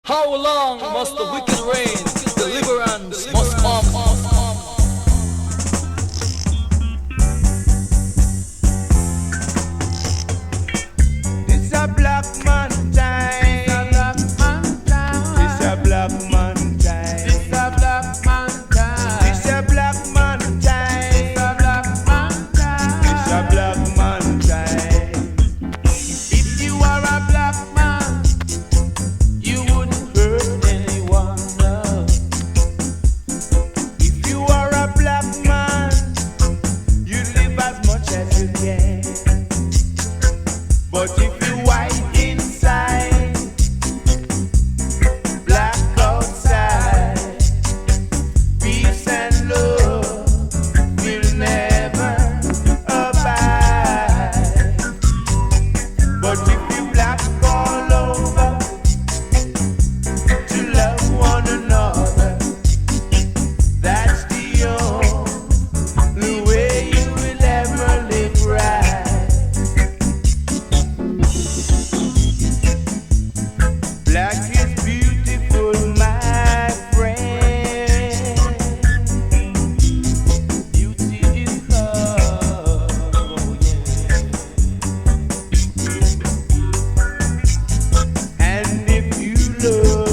How long must the wicked reign? Deliverance must come. It's a black man time. It's a black man time. It's a black man time. It's a black man time. It's a black man time. It's a black man time. If you are a black man, you wouldn't hurt anyone. No. If you are a black man, you live as much as you can. But if you white inside, black outside, peace and love will never abide. But if you black all over, to love one another, that's the only way you will ever live right. Black is beautiful, my friend. Beauty is love, oh yeah. And if you love